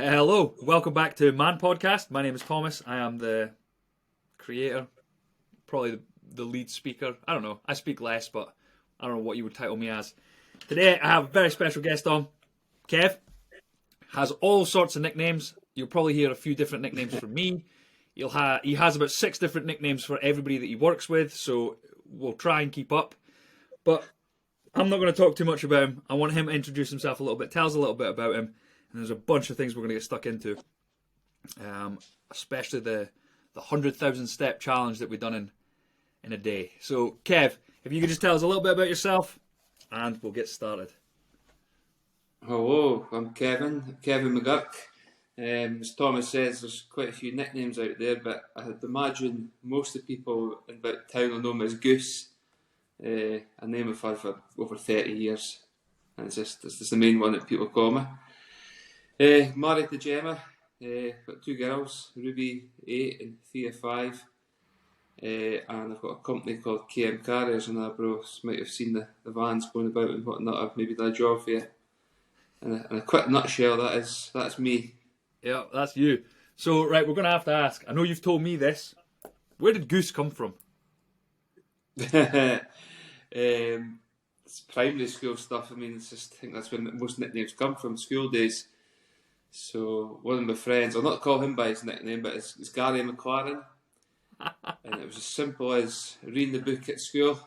Hello, welcome back to M.a.N podcast. My name is Thomas. I am the creator, probably the lead speaker. I don't know. I speak less, but I don't know what you would title me as. Today I have a very special guest on. Kev has all sorts of nicknames. You'll probably hear a few different nicknames from me. He has about 6 different nicknames for everybody that he works with, so we'll try and keep up. But I'm not going to talk too much about him. I want him to introduce himself a little bit, tell us a little bit about him. And there's a bunch of things we're going to get stuck into, especially the 100,000 step challenge that we've done in a day. So, Kev, if you could just tell us a little bit about yourself, and we'll get started. Hello, I'm Kevin McGurk. As Thomas says, there's quite a few nicknames out there, but I'd imagine most of the people in about town will know me as Goose. A name I've had for over 30 years, and it's just the main one that people call me. Married to Gemma, got 2 girls, Ruby 8 and Thea 5, and I've got a company called KM Carriers in Arbroath. Might have seen the vans going about and whatnot. I've maybe done a job for you. In a quick nutshell, that's me. Yeah, that's you. So, right, we're going to have to ask. I know you've told me this. Where did Goose come from? It's primary school stuff. I mean, I think that's where most nicknames come from, school days. So one of my friends, I'll not call him by his nickname, but it's Gary McLaren. And it was as simple as reading the book at school.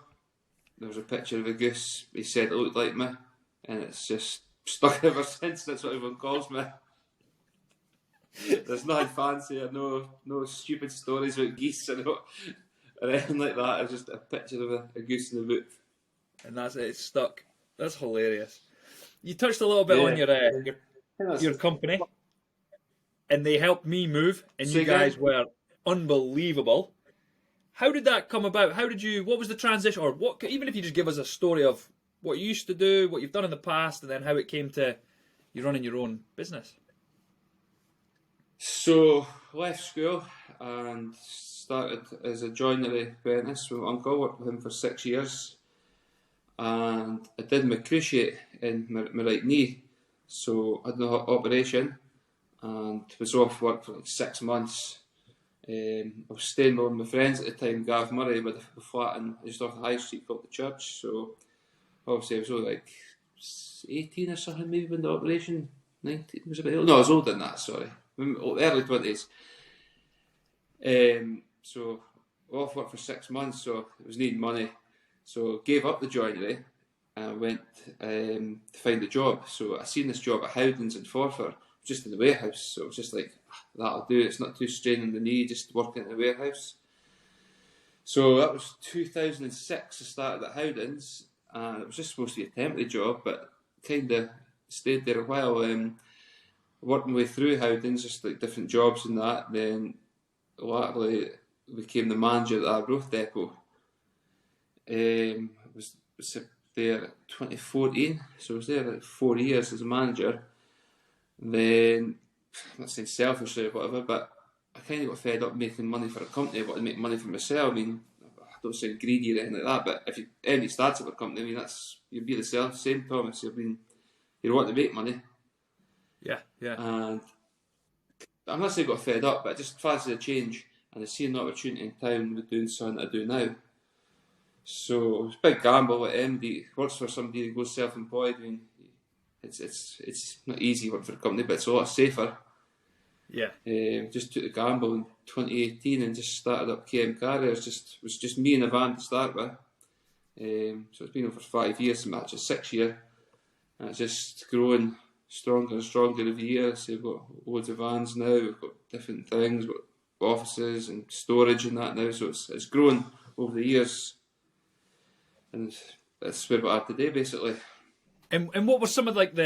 There was a picture of a goose. He said it looked like me, and it's just stuck ever since. That's what everyone calls me. There's nothing fancy or no stupid stories about geese or anything like that. It's just a picture of a goose in the book. And that's it. It's stuck. That's hilarious. You touched a little bit on your company, and they helped me move, and you guys were unbelievable. How did that come about? What was the transition, or what? Even if you just give us a story of what you used to do, what you've done in the past, and then how it came to you running your own business. So, left school and started as a joinery apprentice with my uncle. Worked with him for 6 years, and I did my cruciate in my right knee. So I had an operation and was off work for like 6 months. I was staying with my friends at the time, Gav Murray, with a flat in just off the high street called the Church. So obviously I was only like 18 or something maybe when the operation. 19 was a bit old. No, I was older than that, sorry. Early 20s. So off work for 6 months, so I was needing money. So gave up the joinery and went to find a job. So I seen this job at Howdens in Forfar, just in the warehouse. So it was just like, that'll do. It's not too straining the knee, just working in the warehouse. So that was 2006. I started at Howdens, and it was just supposed to be a temporary job, but kind of stayed there a while. Working my way through Howdens, just like different jobs and that. Then latterly became the manager at the Arbroath depot. Was there at 2014, so I was there like 4 years as a manager. And then, I'm not saying selfishly or whatever, but I kind of got fed up making money for a company. I wanted to make money for myself. I mean, I don't sound greedy or anything like that, but if anybody starts up a company, I mean, you'd be the same, Thomas. I mean, you want to make money. Yeah. And I'm not saying I got fed up, but I just fancied a change, and I seen an opportunity in town with doing something I do now. So it was a big gamble. At MD works for somebody who goes self-employed. I mean, it's not easy working for a company, but it's a lot safer. Yeah. Just took the gamble in 2018 and just started up KM Carriers. It was just me and a van to start with. So it's been over 5 years, and that's just 6 year, and it's just growing stronger and stronger every year. So we've got loads of vans now. We've got different things, we've got offices and storage and that now. So it's grown over the years. And that's where we are today, basically. And what was some of like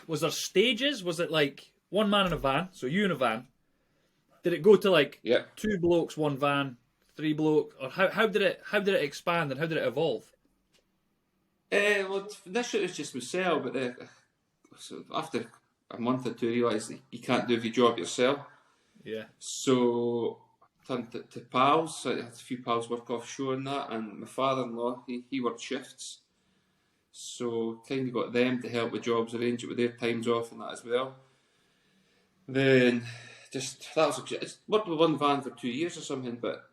was there stages? Was it like one man in a van, so you in a van? Did it go to like 2 blokes, 1 van, 3 blokes, or how did it expand and how did it evolve? Well, initially it was just myself, but so after a month or 2, I realised that you can't do every job yourself. Yeah. So turned to pals. So I had a few pals work offshore and that, and my father-in-law, he worked shifts. So kind of got them to help with jobs, arrange it with their times off and that as well. Then that was it's worked with one van for 2 years or something, but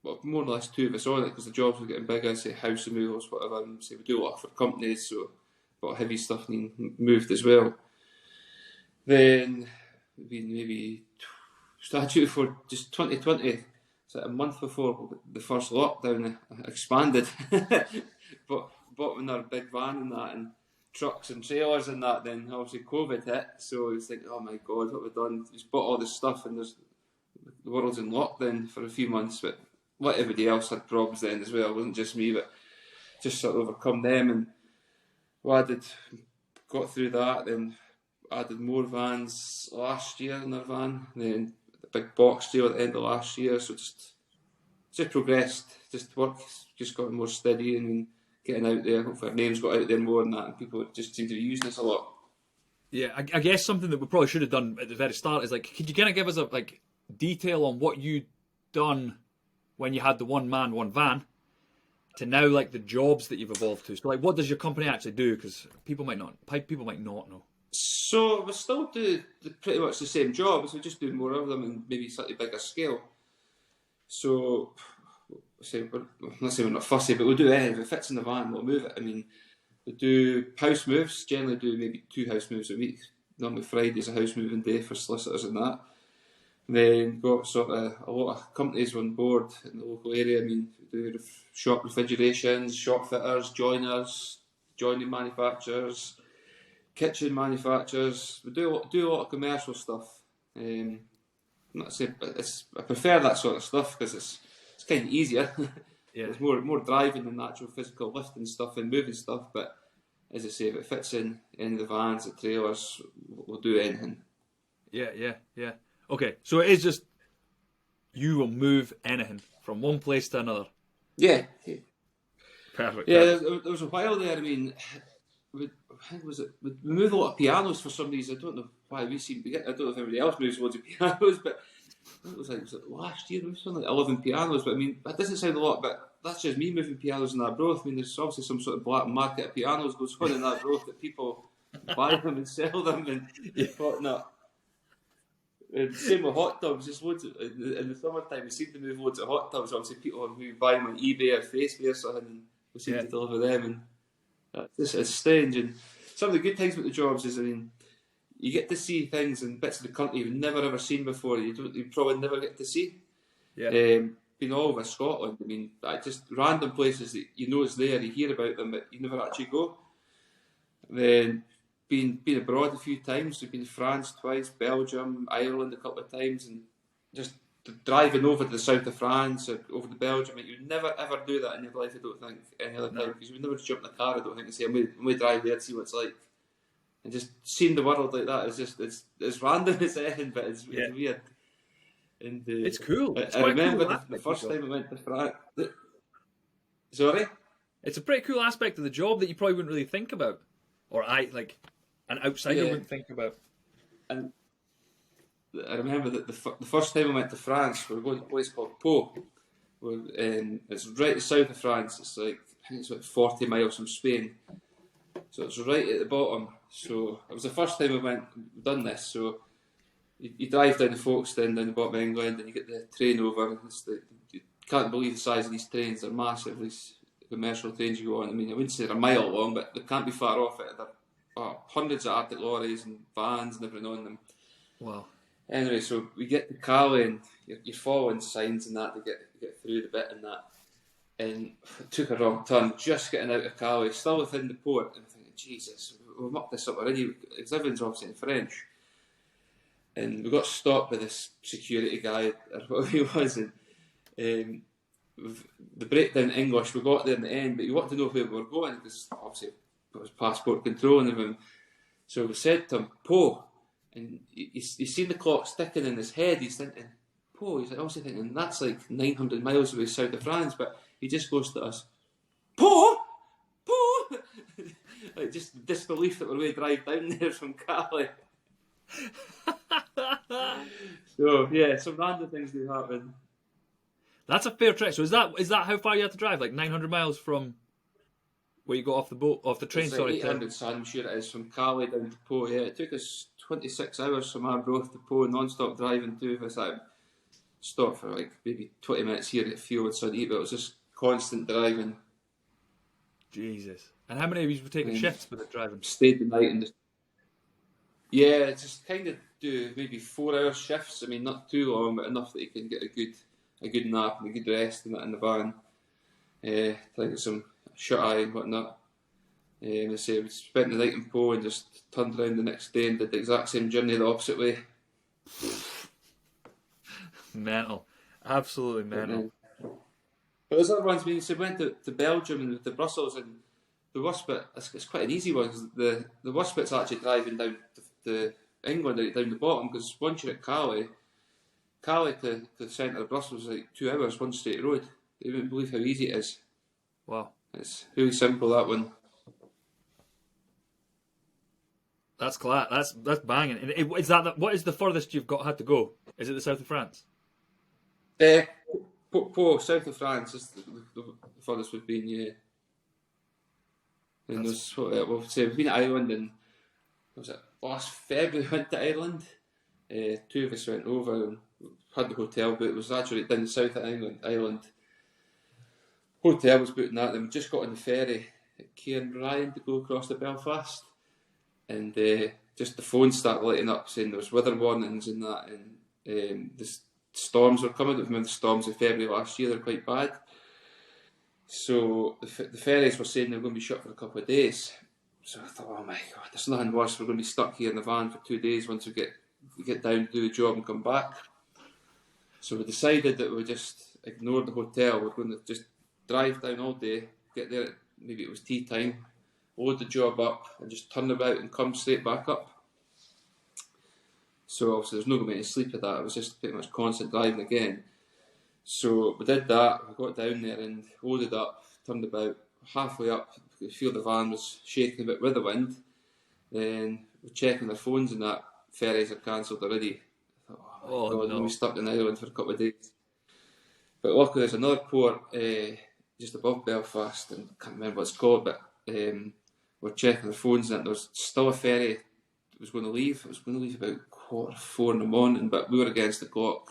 well, more or less two of us on it because the jobs were getting bigger, say house removals, whatever. And say we do a lot for companies, so a lot of heavy stuff being moved as well. Then maybe started for just 2020, so a month before the first lockdown expanded. but bought another big van and that, and trucks and trailers and that. Then obviously COVID hit, so I was thinking, oh my god, what have we done? Just bought all this stuff, and the world's in lockdown for a few months, but like everybody else had problems then as well. It wasn't just me, but just sort of overcome them. And well, got through that, then added more vans last year in our van, then the big box deal at the end of last year. So just progressed, just work just got more steady and getting out there. Hopefully our names got out there more than that, and people just seem to be using us a lot. Yeah, I guess something that we probably should have done at the very start is could you kind of give us a detail on what you'd done when you had the one man, one van, to now the jobs that you've evolved to? So what does your company actually do? Because people might not know. So we still do pretty much the same jobs. We just do more of them and maybe slightly bigger scale. So I'm not saying we're not fussy, but we'll do anything. If it fits in the van, we'll move it. I mean, we do house moves. Generally, do maybe 2 house moves a week. Normally Friday's a house moving day for solicitors and that. And then got sort of a lot of companies on board in the local area. I mean, we do shop refrigerations, shop fitters, joiners, joining manufacturers, kitchen manufacturers. We do a lot of commercial stuff. Not to say, but I prefer that sort of stuff because it's kind of easier. Yeah. It's more driving than actual physical lifting stuff and moving stuff. But as I say, if it fits in the vans, the trailers, we'll do anything. Yeah. Okay, so it is just you will move anything from one place to another. Yeah. Perfect. Yeah, there was a while there. I mean, we moved a lot of pianos for some reason. I don't know why we seem to get. I don't know if everybody else moves loads of pianos, but it was last year we moved something 11 pianos. But I mean, that doesn't sound a lot, but that's just me moving pianos in Arbroath. I mean, there's obviously some sort of black market of pianos goes on in Arbroath that people buy them and sell them and whatnot. And same with hot tubs, just loads of, in the summertime we seem to move loads of hot tubs. Obviously people who buy them on eBay or Facebook or something, and we seem to deliver them, and it's strange. And some of the good things about the jobs is, I mean, you get to see things in bits of the country you've never ever seen before. You probably never get to see. Been all over Scotland. I mean, just random places that you know it's there, you hear about them, but you never actually go. Then been abroad a few times. We've been to France twice, Belgium, Ireland a couple of times, and just driving over to the south of France or over to Belgium. You'd never ever do that in your life, I don't think, any other time, because you would never jump in a car, I don't think, and say, I'm going to drive there to see what it's like. And just seeing the world like that is just, it's random as anything, but it's weird. And it's cool. It's I remember cool the first time I went to France. Sorry? It's a pretty cool aspect of the job that you probably wouldn't really think about. Or an outsider wouldn't think about. And I remember that the first time I went to France, we were going to a place called Pau. It's right south of France. It's I think it's about 40 miles from Spain. So it's right at the bottom. So it was the first time we've done this. So you drive down the Folkestone, down the bottom of England, and you get the train over. You can't believe the size of these trains. They're massive. These commercial trains you go on. I mean, I wouldn't say they're a mile long, but they can't be far off it. They're hundreds of Arctic lorries and vans and everything on them. Wow. Anyway, so we get to Calais and you're following signs and that to get through the bit and that. And it took a wrong turn, just getting out of Calais, still within the port. And I'm thinking, Jesus, we've mucked this up already, because everyone's obviously in French. And we got stopped by this security guy, or whatever he was, and the breakdown English, we got there in the end, but he wanted to know where we were going, because obviously it was passport control and everything. So we said to him, Pau, and he's seen the clock sticking in his head. He's thinking, Pau, he's obviously thinking, that's like 900 miles away south of France, but he just goes to us, Pau? Like just disbelief that we're going to drive down there from Calais. So yeah, some random things do happen. That's a fair trek. So is that how far you had to drive? Like 900 miles from where you got off the train? It's Sorry, 800, so I'm sure it is, from Calais down to Pau. Yeah, it took us 26 hours from Arbroath to Po, non-stop driving to us. I stopped for like maybe 20 minutes here at fuel and Sunday, but it was just constant driving. Jesus. And how many of you were taking shifts with it driving? Stayed the night and just kind of do maybe 4-hour shifts. I mean, not too long, but enough that you can get a good nap and a good rest in the van. Try to get some shut eye and whatnot. I say we spent the night in Po and just turned around the next day and did the exact same journey the opposite way. Mental, absolutely mental. But there's other ones. We went to Belgium and to Brussels, and the worst bit, it's quite an easy one, because the worst bit's actually driving down to England, right down the bottom, because once you're at Calais to the centre of Brussels is like 2 hours, one straight road. You wouldn't believe how easy it is. Wow. It's really simple, that one. That's class. That's banging. And what is the furthest you've had to go? Is it the south of France? Po, south of France is the furthest we've been, yeah. And we've been to Ireland, and was it last February we went to Ireland? 2 of us went over and had the hotel, but it was actually down the south of Ireland. Hotel was booked in that, then we just got on the ferry at Kev to go across to Belfast, and just the phone started lighting up saying there was weather warnings and that, and the storms were coming. I remember the storms in February last year, they're quite bad. So the ferries were saying they were going to be shut for a couple of days. So I thought, oh my God, there's nothing worse. We're going to be stuck here in the van for 2 days once we get down to do the job and come back. So we decided that we would just ignore the hotel. We're going to just drive down all day, get there at, maybe it was tea time, load the job up and just turn about and come straight back up. So obviously there's no going to be any sleep at that. It was just pretty much constant driving again. So we did that. We got down there and loaded up, turned about. Halfway up, you could feel the van was shaking a bit with the wind. Then we're checking their phones and that ferries are cancelled already. I thought, oh my God, no. we'll be stuck in Ireland for a couple of days. But luckily there's another port just above Belfast, and I can't remember what it's called, but we're checking their phones and there was still a ferry that was going to leave. It was going to leave about 4:45 in the morning, but we were against the clock.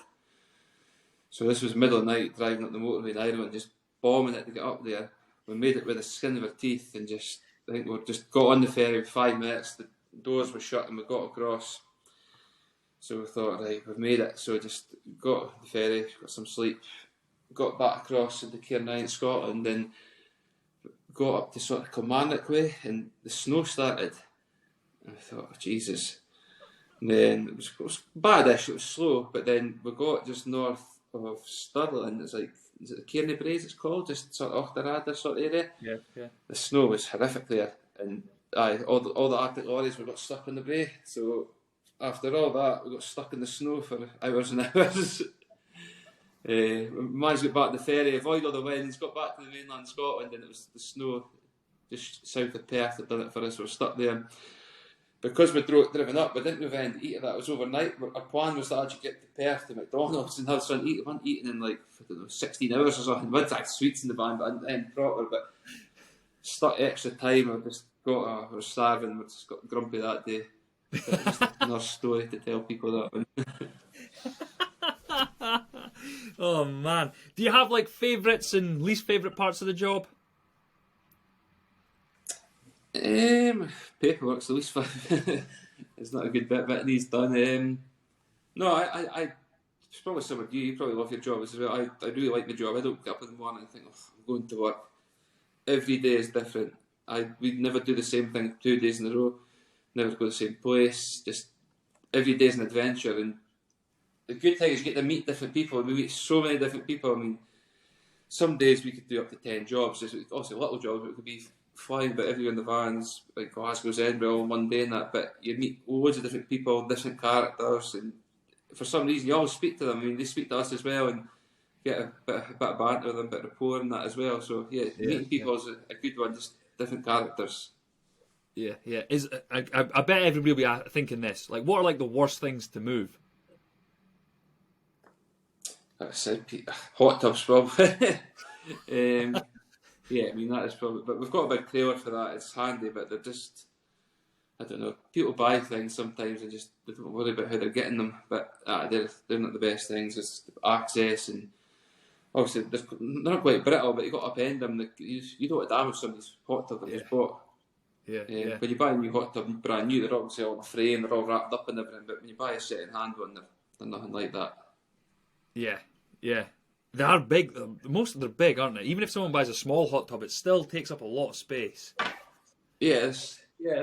So this was middle of the night, driving up the motorway in Ireland, just bombing it to get up there. We made it with the skin of our teeth, and I think we just got on the ferry in 5 minutes. The doors were shut and we got across. So we thought, right, we've made it. So just got on the ferry, got some sleep, got back across into Kev and I in Scotland, and got up to sort of Kilmarnock way, and the snow started. And I thought, oh, Jesus. And then it was badish, it was slow, but then we got just north of Stirling. It's like, is it the Cairney Braes it's called? Just sort of Ochterada sort of area. Yeah. The snow was horrific there, and all the Arctic lorries we got stuck on the Bray. So after all that, we got stuck in the snow for hours and hours. We managed to get back to the ferry, avoid all the winds, got back to the mainland Scotland, and it was the snow just south of Perth that done it for us. We were stuck there. Because we'd driven up, we didn't have anything to eat. That was overnight. Our plan was to actually get to Perth to McDonald's and have something to eat. We weren't eating in like 16 hours or something. We'd had sweets in the van, but and proper. But stuck extra time. I was starving. We just got grumpy that day. But just another story to tell people that one. Oh man, do you have like favourites and least favourite parts of the job? Paperwork's the least fun. It's not a good bit it needs done. No, I it's probably similar to you. You probably love your job as well. I really like the job. I don't get up in the morning and think, oh, I'm going to work. Every day is different. We'd never do the same thing 2 days in a row. Never go to the same place. Just every day is an adventure. And the good thing is you get to meet different people. We meet so many different people. I mean, some days we could do up to 10 jobs. It's obviously little jobs, but it could be flying about everywhere in the vans, like Glasgow's Edinburgh, one day and that, but you meet loads of different people, different characters, and for some reason you always speak to them. I mean, they speak to us as well, and get a bit of banter with them, a bit of rapport and that as well. So meeting people is a good one, just different characters. Yeah. I bet everybody will be thinking this. Like, what are like the worst things to move? Like I said, hot tubs probably. Yeah, I mean that is probably, but we've got a big trailer for that. It's handy, but they're just, I don't know. People buy things sometimes and just they don't worry about how they're getting them, but they're not the best things. It's access and obviously they're not quite brittle, but you got to upend them. You don't want to damage somebody's hot tub they've just bought. Yeah. When you buy a new hot tub brand new, they're obviously all in a frame, they're all wrapped up and everything. But when you buy a second-hand one, they're nothing like that. Yeah. They are big. Most of them are big, aren't they? Even if someone buys a small hot tub, it still takes up a lot of space. Yeah, it's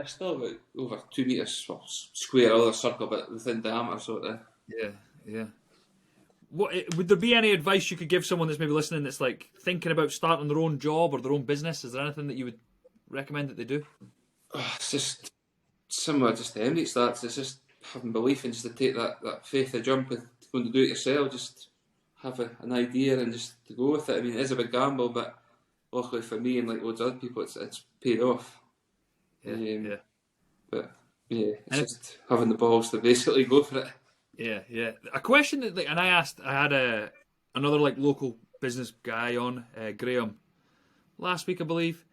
still about over 2 metres square, or a circle, but within diameter sort of. Yeah. Would there be any advice you could give someone that's maybe listening that's like thinking about starting their own job or their own business? Is there anything that you would recommend that they do? It's just similar just to Emily starts. It's just having belief and just to take that faith to jump and going to do it yourself. Just have an idea and just to go with it. I mean, it is a big gamble, but luckily for me and like loads of other people, it's paid off. Yeah. But yeah, it's just having the balls to basically go for it. Yeah. A question that, and I had another like local business guy on, Graham, last week I believe,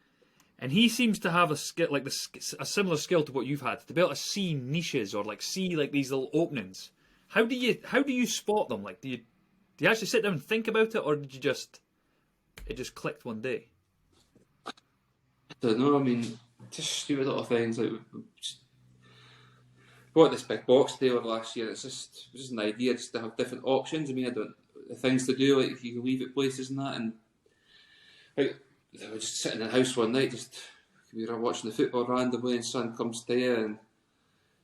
and he seems to have a skill like a similar skill to what you've had to be able to see niches or like see like these little openings. How do you spot them? Like, do you actually sit down and think about it, or did it just clicked one day? I don't know. I mean, just stupid little things like. Bought this big box trailer last year. It's just an idea just to have different options. I mean, the things to do, like if you can leave at places and that, and like I was just sitting in the house one night, just we were watching the football randomly, and son comes to you, and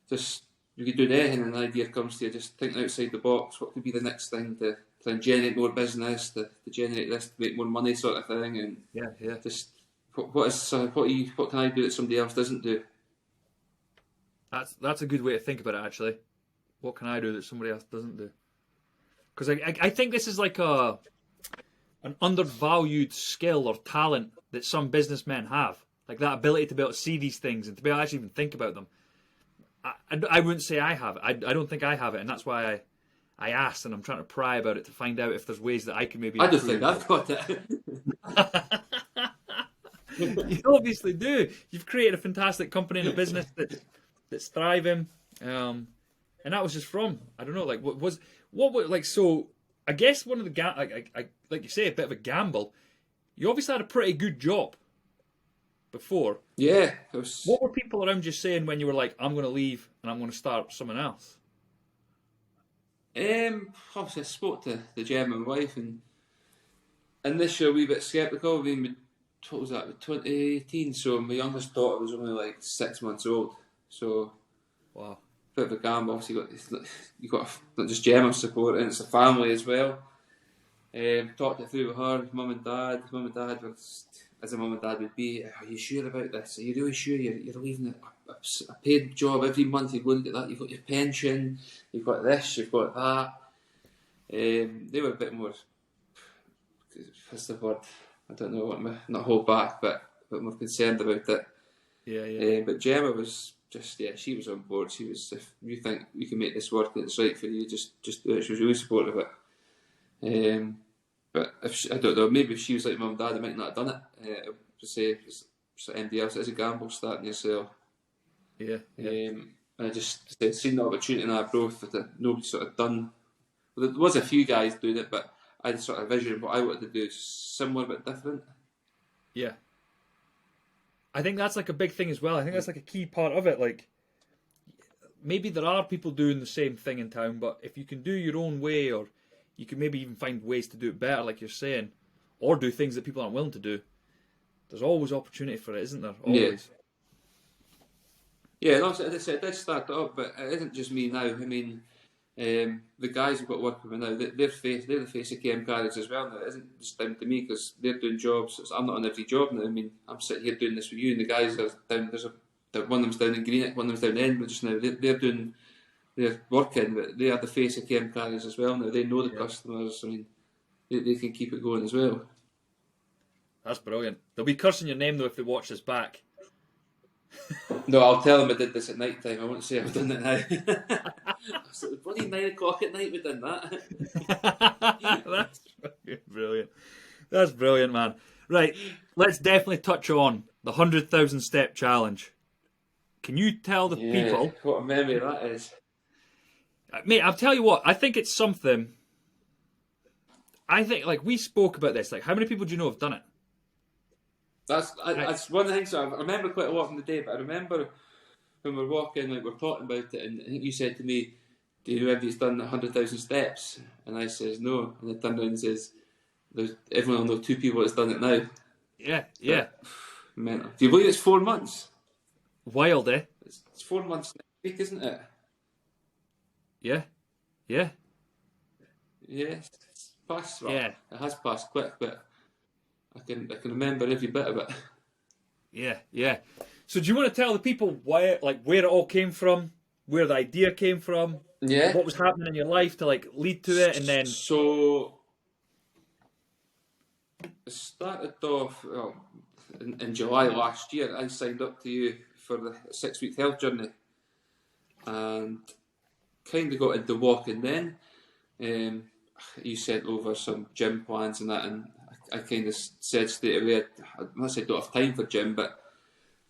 just you could do anything, and an idea comes to you. Just thinking outside the box, what could be the next thing to try and generate more business, to generate this, to make more money, sort of thing, and yeah. Just what can I do that somebody else doesn't do? That's a good way to think about it, actually. What can I do that somebody else doesn't do? Because I think this is like an undervalued skill or talent that some businessmen have. Like that ability to be able to see these things and to be able to actually even think about them. I wouldn't say I have it. I don't think I have it, and that's why I asked, and I'm trying to pry about it to find out if there's ways that I can maybe I don't think I've got it. You obviously do. You've created a fantastic company and a business that's thriving, and that was just from I don't know, like what like so. I guess one of the like you say, a bit of a gamble. You obviously had a pretty good job before. Yeah. What were people around you saying when you were like, "I'm going to leave and I'm going to start something else"? Obviously, I spoke to the German wife, and initially a wee bit sceptical. I mean, what was that? 2018. So my youngest daughter was only like 6 months old. So, wow, bit of a gamble. Obviously, you got not just Gemma's support, and it's a family as well. Talked it through with her, mum and dad. Mum and dad were, as a mum and dad would be, "Are you sure about this? Are you really sure you're leaving a paid job every month? You're going to get that. You've got your pension. You've got this. You've got that." They were a bit more. What's the word? I don't know. Not hold back, but a bit more concerned about it. Yeah. But Gemma was just she was on board. She was, if you think you can make this work and it's right for you, just do it. She was really supportive of it. But I don't know, maybe if she was like mum and dad, I might not have done it. To say it's like anybody else, it's a gamble starting yourself. Yeah. And I just seen the opportunity in our growth that nobody sort of done. Well, there was a few guys doing it, but I had sort of vision of what I wanted to do, similar but different. Yeah. I think that's like a big thing as well. I think that's like a key part of it. Like, maybe there are people doing the same thing in town, but if you can do your own way, or you can maybe even find ways to do it better, like you're saying, or do things that people aren't willing to do, there's always opportunity for it, isn't there? Always. Yeah, no, as I said, it did start up, but it isn't just me now. I mean, the guys who've got work with me now, they're the face of KM Carriage as well now. It isn't just down to me because they're doing jobs. I'm not on every job now. I mean, I'm sitting here doing this with you, and the guys are down. One of them's down in Greenock, one of them's down in Edinburgh just now. They're working, but they are the face of KM Carriage as well now. They know the customers. I mean, they can keep it going as well. That's brilliant. They'll be cursing your name though if they watch this back. No, I'll tell them I did this at night time. I won't say I've done it now. It's like bloody 9 o'clock at night we've done that. That's brilliant. That's brilliant, man. Right, let's definitely touch on the 100,000 step challenge. Can you tell the people? What a memory that is. Mate, I'll tell you what. I think it's something. I think, like, we spoke about this. Like, how many people do you know have done it? That's one of the things I remember quite a lot from the day, but I remember when we're walking, like, we're talking about it, and I think you said to me, do you know everybody's done 100,000 steps? And I says, no. And I turned around and says, everyone will know 2 people that's done it now. Yeah. Mental. Do you believe it's 4 months? Wild, eh? It's 4 months next week, isn't it? Yeah. Yes, it's passed. Well, Yeah. it has passed quick, but I can remember every bit of it. Yeah. So do you want to tell the people where it all came from, where the idea came from, what was happening in your life to like lead to it, and then? So it started off in July last year. I signed up to you for the 6-week health journey, and kind of got into walking then. You sent over some gym plans and that, and I kind of said straight away, I must say I don't have time for gym, but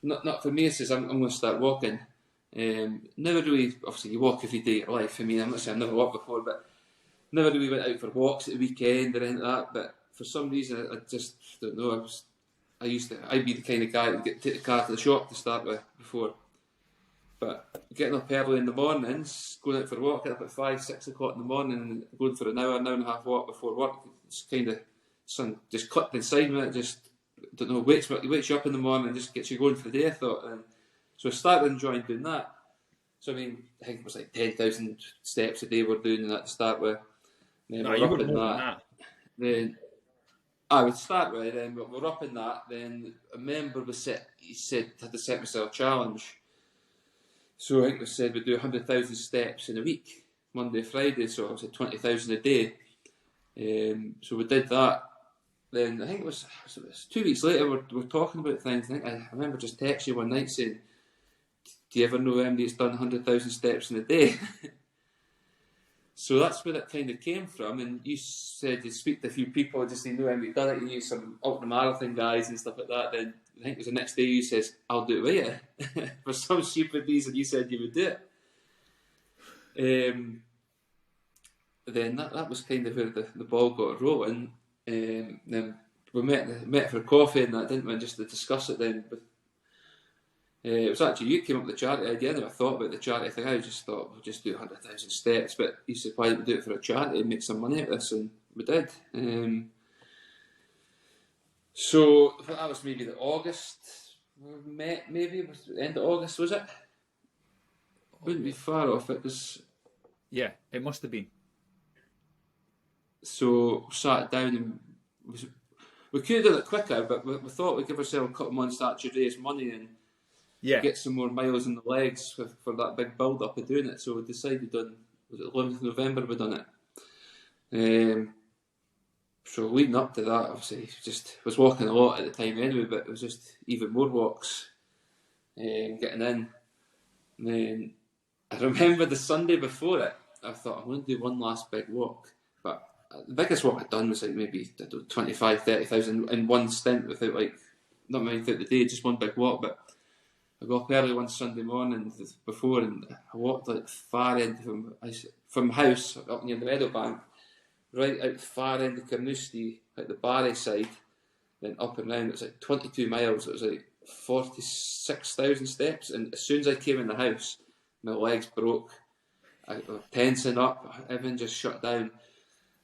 not for me. I says I'm going to start walking. Never really, obviously you walk every day of your life. I mean, I'm not saying I've never walked before, but never really went out for walks at the weekend or anything like that. But for some reason, I just don't know. I'd be the kind of guy that would take the car to the shop to start with before. But getting up early in the mornings, going out for a walk, getting up at 5, 6 o'clock in the morning, and going for an hour and a half walk before work, it's kind of something just clicked inside me. It just, don't know, wakes you up in the morning and just gets you going for the day, I thought. And so I started enjoying doing that. So I mean, I think it was like 10,000 steps a day we're doing that to start with. Then No, you wouldn't know that. Then I would start with, then but we're up in that. Then a member he said had to set myself a challenge. So I think we said we'd do 100,000 steps in a week, Monday, Friday. So I was at 20,000 a day. So we did that. Then I think it was 2 weeks later. We're talking about things. I remember just texting you one night saying, "Do you ever know anybody that's done 100,000 steps in a day?" So that's where it kind of came from. And you said you speak to a few people, just say, "No, anybody done it." You knew some ultra marathon guys and stuff like that. Then I think it was the next day you says, "I'll do it with you." For some stupid reason, you said you would do it. Then that was kind of where the ball got rolling. Then we met for coffee and that, didn't we? Just to discuss it then. But it was actually you came up with the charity idea. I never thought about the charity thing. I just thought we'll just do 100,000 steps. But you said, why don't we do it for a charity and make some money out of this? And we did. So that was maybe the August we met, maybe it was the end of August, was it? Wouldn't be far off. It was. Yeah, it must have been. So we sat down and we could have done it quicker, but we thought we'd give ourselves a couple of months to actually raise money and get some more miles in the legs for that big build up of doing it. So we decided on, was it 11th November we done it. So leading up to that, obviously, just was walking a lot at the time anyway, but it was just even more walks getting in. And then I remember the Sunday before it, I thought I'm going to do one last big walk, but the biggest walk I'd done was like maybe 25, 30,000 in one stint without not many throughout the day, just one big walk. But I got up early one Sunday morning before and I walked like far end from house up near the Meadowbank, right out the far end of Carnoustie, like the Barry side, then up and round. It was like 22 miles, it was like 46,000 steps. And as soon as I came in the house, my legs broke. I was tensing up, everything just shut down.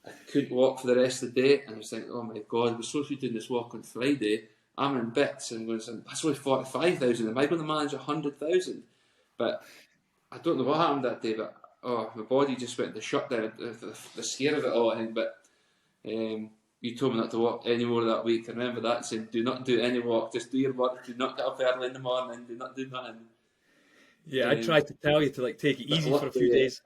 I couldn't walk for the rest of the day, and I was thinking, oh my god, we're supposed to be doing this walk on Friday. I'm in bits, and going, that's only 45,000. Am I going to manage 100,000? But I don't know what happened that day, but my body just went into shutdown, the scare of it all, I think. But you told me not to walk any more that week. I remember that, saying, do not do any walk, just do your work, do not get up early in the morning, do not do nothing. Yeah, I tried to tell you to take it easy for a few days.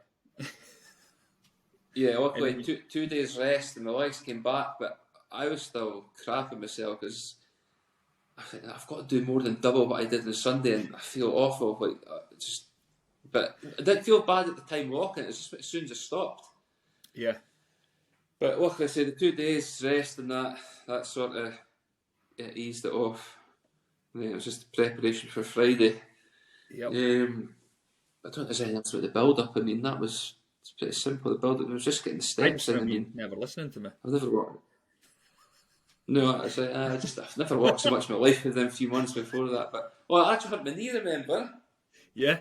Yeah, luckily 2 days rest and my legs came back, but I was still crapping myself because I think I've got to do more than double what I did on Sunday, and I feel awful. But I didn't feel bad at the time walking. It's just as soon as I stopped. Yeah. But luckily, I say the 2 days rest and that sort of eased it off. And then it was just preparation for Friday. Yep. I don't think there's anything else about the build-up. I mean, it's pretty simple, the build-up. It was just getting the steps in. I mean, never listening to me. I've never walked. No, I've never walked so much in my life within a few months before that. But I actually hurt my knee. Remember? Yeah.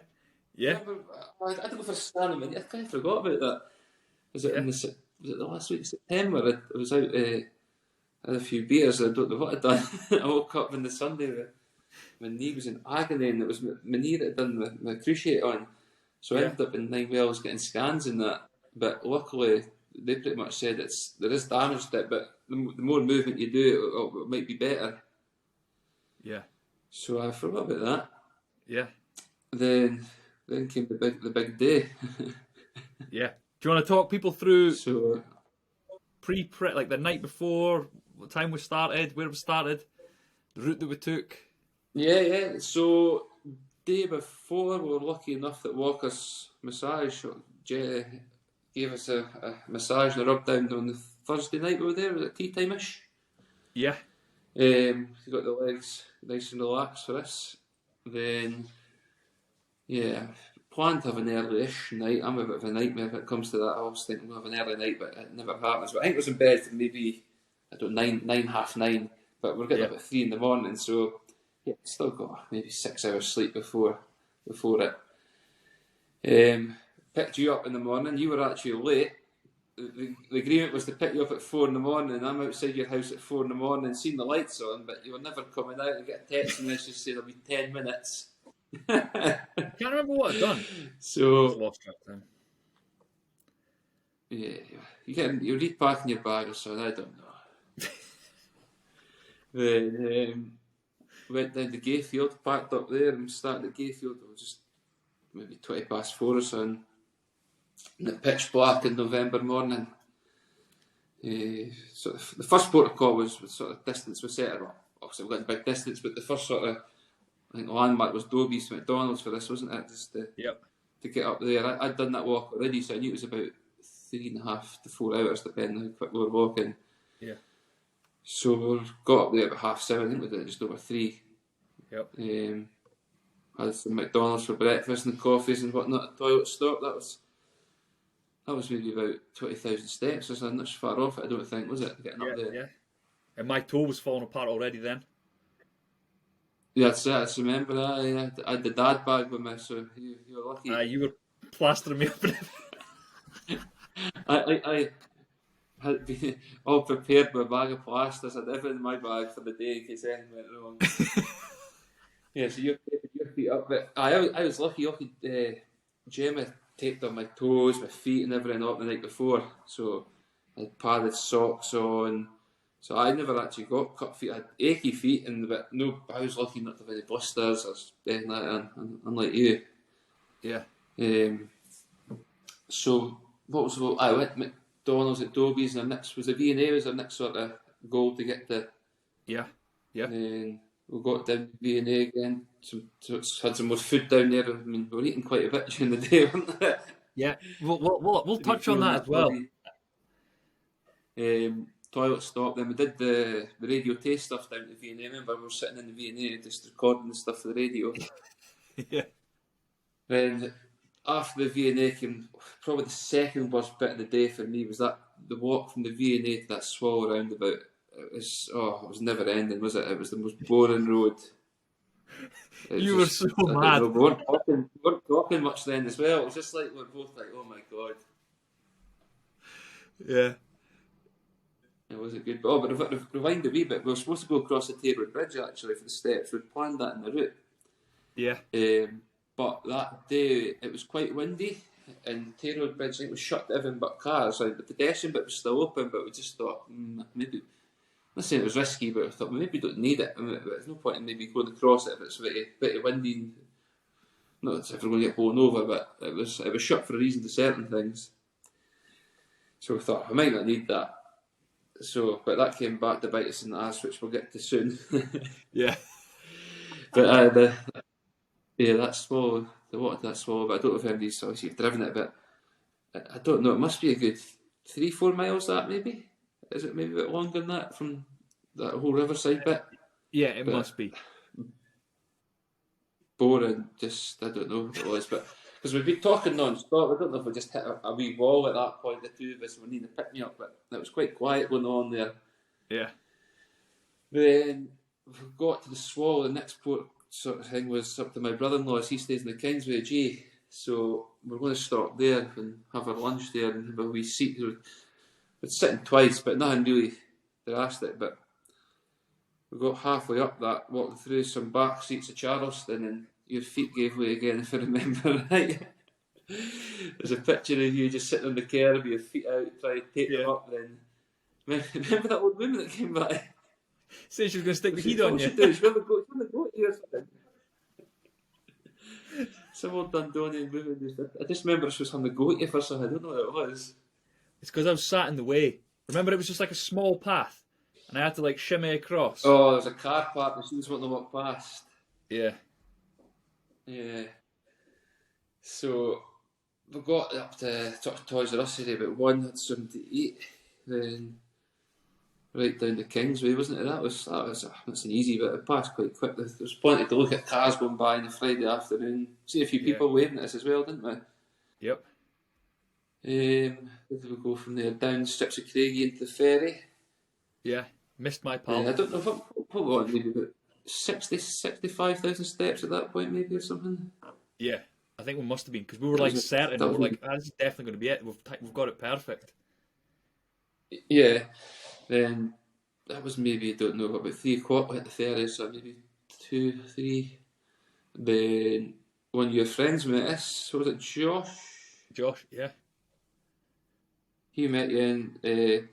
I don't know if I stand on my knee. I kind of forgot about that. Was it was it the last week of September? I was out. I had a few beers. I don't know what I'd done. I woke up on the Sunday. My knee was in agony, and it was my knee that had done my cruciate on. So I ended up in 9 Wells getting scans and that. But luckily, they pretty much said there is damage to it, but the more movement you do, it might be better. Yeah. So I forgot about that. Yeah. Then came the big day. Yeah. Do you want to talk people through So pre-prep, like the night before, what time we started, where we started, the route that we took? Yeah. So day before, we were lucky enough that Walker's massage gave us a massage and a rub down on the Thursday night we were there. Was it tea time-ish? Yeah. You got the legs nice and relaxed for us. Then, planned to have an early-ish night. I'm a bit of a nightmare if it comes to that. I always think we'll have an early night, but it never happens. But I think it was in bed maybe, I don't know, 9:30, but we're getting up at 3 in the morning, so still got maybe 6 hours sleep before it. Picked you up in the morning. You were actually late. The agreement was to pick you up at 4 in the morning. I'm outside your house at 4 in the morning, seeing the lights on, but you were never coming out. And get a text message saying there'll be 10 minutes. I can't remember what I'd done. So I lost track of time. Yeah, you're repacking your bag or something. I don't know. Then went down to Gayfield, packed up there, and started at Gayfield. It was just maybe 4:20 or something. In the pitch black in November morning. So the first protocol was sort of distance was set. Well, obviously we've got a big distance, but the first sort of, I think, landmark was Dobie's to McDonald's for this, wasn't it? Just to get up there. I'd done that walk already, so I knew it was about 3.5 to 4 hours, depending on how quick we were walking. Yeah. So we got up there about 7:30. I think we did it just over 3. Yep. Had some McDonald's for breakfast and coffees and whatnot at the toilet stop. That was maybe about 20,000 steps or something. Not far off it, I don't think, was it? Getting up there. Yeah. And my toe was falling apart already then. Yeah, that's it. I just remember that. I had the dad bag with me, so you were lucky. You were plastering me up. I had been all prepared with a bag of plasters. I had everything in my bag for the day in case anything went wrong. Yeah, so you're taping your feet up. But I was lucky. Gemma taped on my toes, my feet and everything up the night before. So I had padded socks on. So I never actually got cut feet. I had achy feet, I was lucky not to have any blisters or anything like that, unlike you. Yeah. So I went to McDonald's at Dobie's, and was the V&A was our next sort of goal to get to. Yeah. And we got down to V&A again. Had some more food down there. I mean, we were eating quite a bit during the day, weren't we? Yeah. We'll touch on that as well. Toilet stop. Then we did the radio taste stuff down to V&A. Remember, we were sitting in the V&A just recording the stuff for the radio. Yeah. Then after the V&A came, probably the second worst bit of the day for me was the walk from the V&A to that swell roundabout. It was never ending, was it? It was the most boring road. You were so mad. We weren't talking much then as well. It was just like we were both like, oh my god. Yeah. It wasn't good. But rewind a wee bit. We were supposed to go across the Taylor Bridge actually for the steps. We'd planned that in the route. Yeah. But that day it was quite windy, and Taylor Bridge, I think, was shut to everything but cars. So the pedestrian bit was still open, but we just thought maybe. I'm not saying it was risky, but I thought maybe we don't need it. There's no point in maybe going across it if it's a bit windy. Not as if we're going to get blown over, but it was shut for a reason to certain things. So we thought I might not need that. So, but that came back to bite us in the ass, which we'll get to soon. Yeah. But that's small. The water that small, but I don't know if anybody's obviously driven it, but I don't know. It must be a good 3-4 miles. That maybe. Is it maybe a bit longer than that from that whole riverside bit? Yeah, it must be. boring. Just I don't know what it was, but because we'd been talking non-stop. I don't know if we just hit a wee wall at that point. The two of us were needing to pick me up, but it was quite quiet going on there. Yeah. Then we got to the Swallow. The next port sort of thing was up to my brother-in-law's. He stays in the Kingsway G, so we're going to stop there and have our lunch there and have a wee seat. We're sitting twice, but nothing really drastic. But we got halfway up that, walking through some back seats of Charleston, and your feet gave way again, if I remember right. There's a picture of you just sitting on the curb with your feet out, trying to take them up. Then remember that old woman that came by? Saying she was going to stick the heat on you. She was going to go to you or something. Some old Dundonian woman. I just remember she was having to go at you for something. I don't know what it was. It's because I was sat in the way. Remember, it was just like a small path, and I had to like shimmy across. Oh, there was a car park and she was wanting to walk past. Yeah. Yeah. So we got up to Toys R Us today about 1, had something to eat, then right down to Kingsway, wasn't it? That's an easy bit. It passed quite quickly. There was plenty to look at cars going by on the Friday afternoon. See a few people waving at us as well, didn't we? Yep. Where did we go from there? Down strips of Craigie into the ferry. Yeah. Missed my pal. I don't know what we on, maybe about 65,000 steps at that point, maybe, or something. Yeah. I think we must have been, because we were like certain. We were like, this is definitely going to be it. We've got it perfect. Yeah. Then that was maybe, I don't know, about 3 o'clock we hit the ferry, so maybe 2, 3. Then one of your friends met us. So was it Josh? Josh, yeah. He met you, and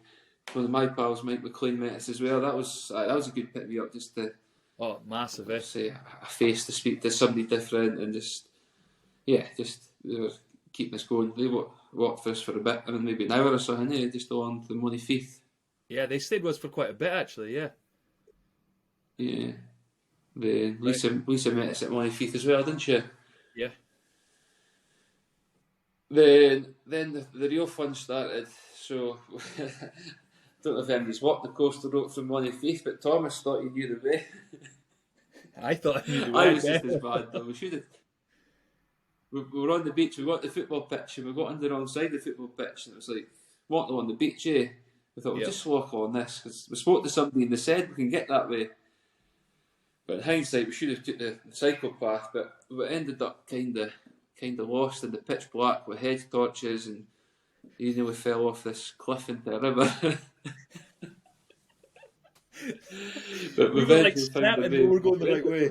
one of my pals, Mike McLean, met us as well. That was a good pick me up, just to massive, eh? say a face to speak to somebody different, and just they were keeping us going. They walked for us for a bit, I mean maybe an hour or something, just along to Moneyfeith. Yeah, they stayed with us for quite a bit actually, yeah. Yeah. Then Lisa met us at Moneyfeith as well, didn't she? Yeah. Then the real fun started. So don't know if anybody's walked the coastal road from Moneyfeith, but Thomas thought he knew the way. I thought I knew the way. I was just as bad though. We should have. We were on the beach. We got the football pitch, and we got on the wrong side of the football pitch, and it was like walking on the beach. We thought we'll just walk on this, because we spoke to somebody and they said we can get that way. But in hindsight, we should have took the cycle path, but we ended up kind of lost in the pitch black with head torches, and we fell off this cliff into a river. But we were like certain we were going the right way.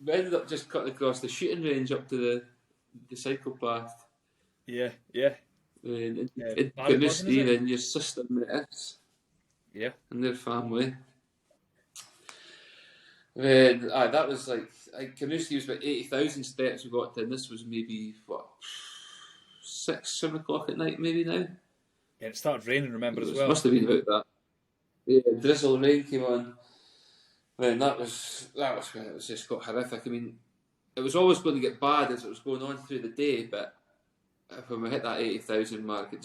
We ended up just cutting across the shooting range up to the cycle path. Yeah. And Steve and your sister met us. Yeah. And their family. Then that was like, Carnoustie was about 80,000 steps we got to, and this was maybe 6, 7 o'clock at night maybe now. Yeah, it started raining, remember, as well. Must have been about that. Yeah, drizzle rain came on. Then that was when it was just got horrific. I mean, it was always going to get bad as it was going on through the day, but when we hit that 80,000 mark, it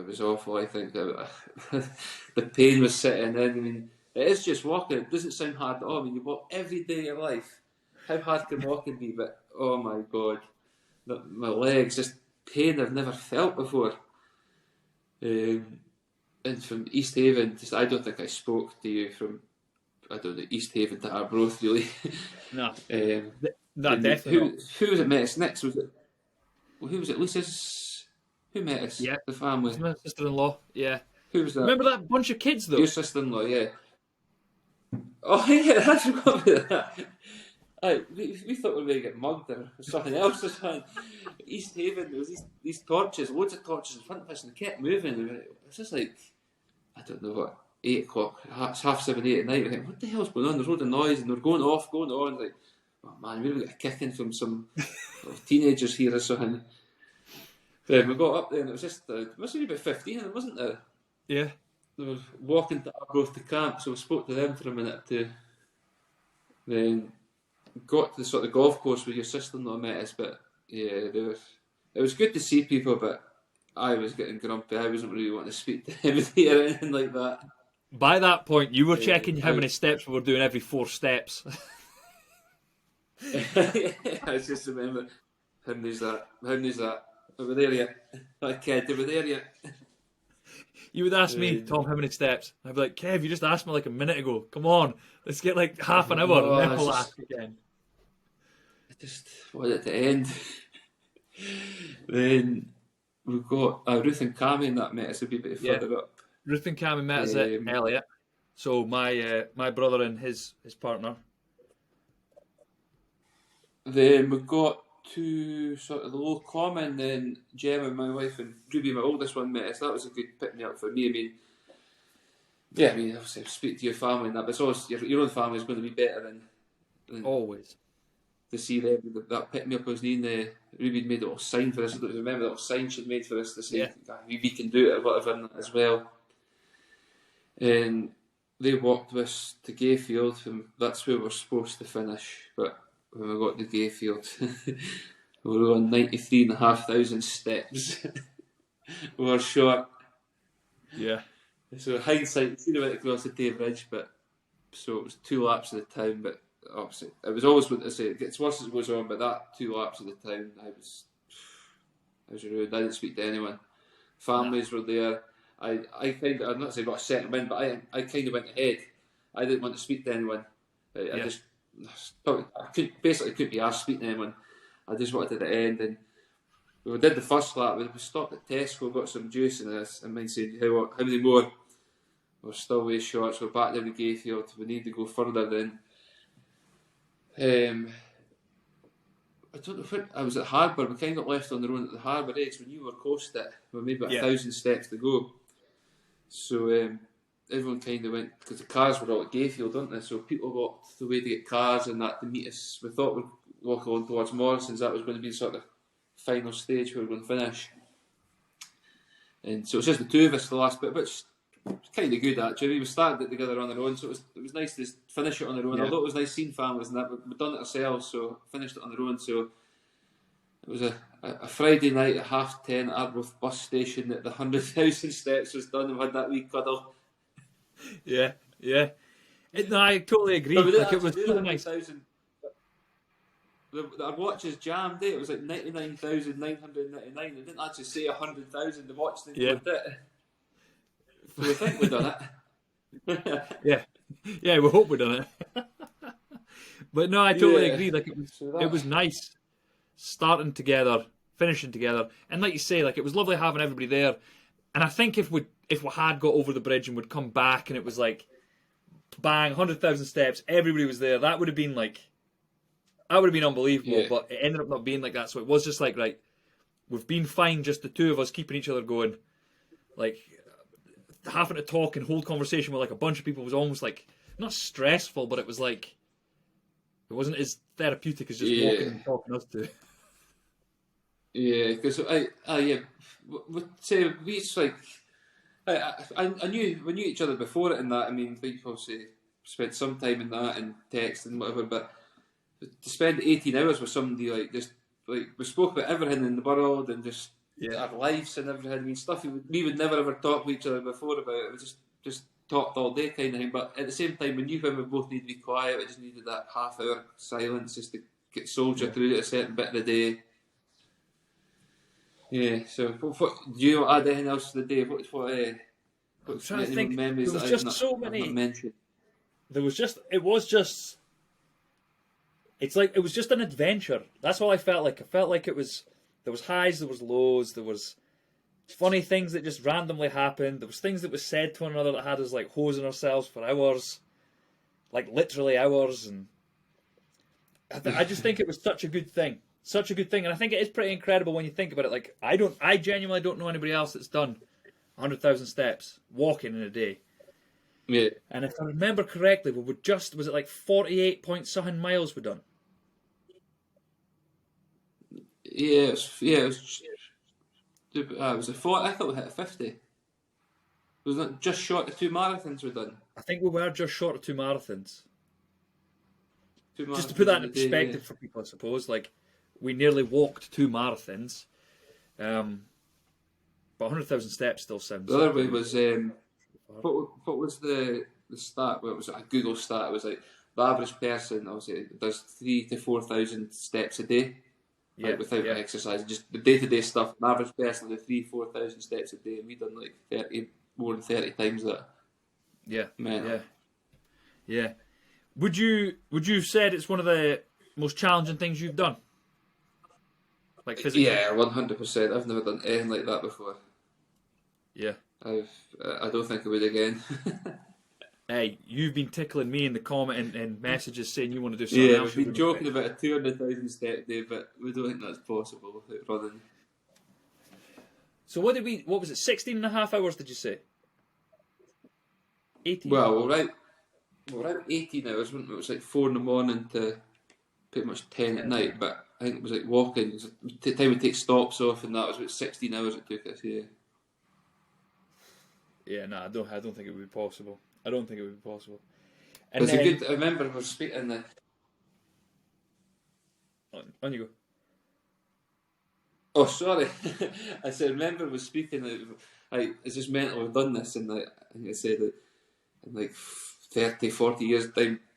was awful, I think. The pain was setting in. I mean, it is just walking. It doesn't sound hard at all. I mean, you walk every day of your life. How hard can walking be? But, oh my God. My legs, just pain I've never felt before. And from East Haven, I don't think I spoke to you from, East Haven to Arbroath, really. No. Definitely. Who was it met us next? Who was it? Lisa's? Who met us? Yeah. The family. My sister-in-law, yeah. Who was that? Remember that bunch of kids, though? Your sister-in-law, yeah. Oh, yeah, I forgot about that. We thought we were going to get mugged or something else. East Haven, there was these torches, loads of torches in front of us, and they kept moving. It was just like, I don't know what, 8 o'clock, it's 7:30, 8 at night. I think, what the hell's going on? There's loads of noise, and they're going on. Like, oh man, we're going to get a kicking from some teenagers here or something. Then we got up there, and it was just, it must have been about 15 of them, wasn't there? Yeah. They were walking to Arbroath to camp, so we spoke to them for a minute too. Then got to the sort of golf course where your sister-in-law met us, but yeah, it was good to see people, but I was getting grumpy. I wasn't really wanting to speak to anybody or anything like that. By that point, you were checking how many steps we were doing every 4 steps. I just remember how many's that? How many's that? Are we there yet? That kid, are we there yet? You would ask me, Tom, how many steps? I'd be like, Kev, you just asked me like a minute ago. Come on, let's get like half an hour and then we'll ask again. I just wanted it to end. Then we've got Ruth and Cammy and that met us a wee bit further up. Ruth and Cammy met us at Elliot. So my brother and his partner. Then we got to sort of the low common. Then Gemma, my wife, and Ruby, my oldest one, met us. That was a good pick me up for me. I mean, obviously speak to your family and that, but it's always your own family is going to be better than always to see them. That pick me up was needing the Ruby made a little sign for us. I don't remember the little sign she'd made for us to say we can do it or whatever as well. And they walked with us to Gayfield, and that's where we're supposed to finish. But when we got to Gayfield, we were on 93,500 steps. We were short. Yeah. So hindsight, we should have went across the Tay Bridge, but so it was 2 laps of the town. But obviously, it was always what I say. It gets worse as it goes on. But that 2 laps of the town, I was ruined. I didn't speak to anyone. Families were there. I kind of, I'm not saying got a second win, but I kind of went ahead. I didn't want to speak to anyone. I couldn't be asked to speak to anyone. I just wanted to end, and we did the first lap. We stopped at Tesco, got some juice, and mine said, how many more? We're still way short, so we're back down the Gayfield. We need to go further then. I don't know if I was at Harbour. We kind of got left on the road at the Harbour Edge when you were coasting it. We made about 1,000 steps to go. So everyone kind of went, because the cars were all at Gayfield, weren't they? So people walked the way to get cars and that to meet us. We thought we'd walk on towards Morrison's. That was going to be sort of final stage where we were going to finish. And so it was just the two of us the last bit, which was kind of good actually. We started it together on our own, so it was nice to finish it on our own. Although it was nice seeing families and that, we'd done it ourselves, so finished it on our own. So it was a Friday night at 10:30 at Arbroath bus station that the 100,000 steps was done, and we had that wee cuddle. Yeah. No, I totally agree. Like, it was so nice. Our watches jammed. It was like 99,999. They didn't actually say 100,000. The watch didn't put it. So we think we've done it. Yeah. We hope we've done it. But no, I totally agree. Like it was nice starting together, finishing together, and like you say, like it was lovely having everybody there. And I think if we had got over the bridge and would come back and it was like bang 100,000 steps, everybody was there, that would have been unbelievable. But it ended up not being like that. So it was just like, right, we've been fine, just the two of us keeping each other going. Like having to talk and hold conversation with like a bunch of people was almost like not stressful, but it was like it wasn't as therapeutic as just walking and talking us two. Yeah, because would say we just like I knew we knew each other before it and that. I mean, we obviously spent some time in that and text and whatever, but to spend 18 hours with somebody like just like we spoke about everything in the world and just our lives and everything. I mean, stuff we would never ever talk with each other before about. It was just talked all day kind of thing. But at the same time, we knew when we both needed to be quiet. We just needed that half-hour silence just to get soldier through a certain bit of the day. Yeah. So, what do you add anything else to the day? What I'm trying to think. Memories there was just so many. Mentioned. There was just. It was just. It's like it was just an adventure. That's all I felt like. I felt like it was. There was highs, there was lows, there was funny things that just randomly happened. There was things that was said to one another that had us like hosing ourselves for hours, like literally hours. And I just think it was such a good thing, and I think it is pretty incredible when you think about it. Like I genuinely don't know anybody else that's done 100,000 steps walking in a day. Yeah. And if I remember correctly, was it like 48 point something miles we done? Yeah, it was a 40. I thought we hit a 50. Was it just short of 2 marathons we've done? I think we were just short of 2 marathons. Just to put that in perspective for people, I suppose, like we nearly walked 2 marathons, but 100,000 steps still sounds. The other way was what was the stat? Well, it was a Google stat. It was like the average person obviously does 3,000 to 4,000 steps a day, like without exercise. Just the day-to-day stuff. An average person does 3,000 to 4,000 steps a day, and we done like 30, more than 30 times that. Yeah, mental. Yeah. Would you have said it's one of the most challenging things you've done? Like physically? Yeah, 100%. I've never done anything like that before. Yeah. I don't think I would again. Hey, you've been tickling me in the comment and messages saying you want to do something else. We've been joking about a 200,000 step day, but we don't think that's possible without running. So what was it, 16 and a half hours did you say? 18? Well, we're out 18 hours, wasn't it? It was like 4 in the morning to pretty much 10 at night, but I think it was like walking. The time we take stops off, and that was about 16 hours it took us, Yeah, no, I don't think it would be possible. I don't think it would be possible. And then, I remember we were speaking the... On you go. Oh, sorry. I said, remember we were speaking, like, it's just mental, we've done this, and like, I think I said that in like 30, 40 years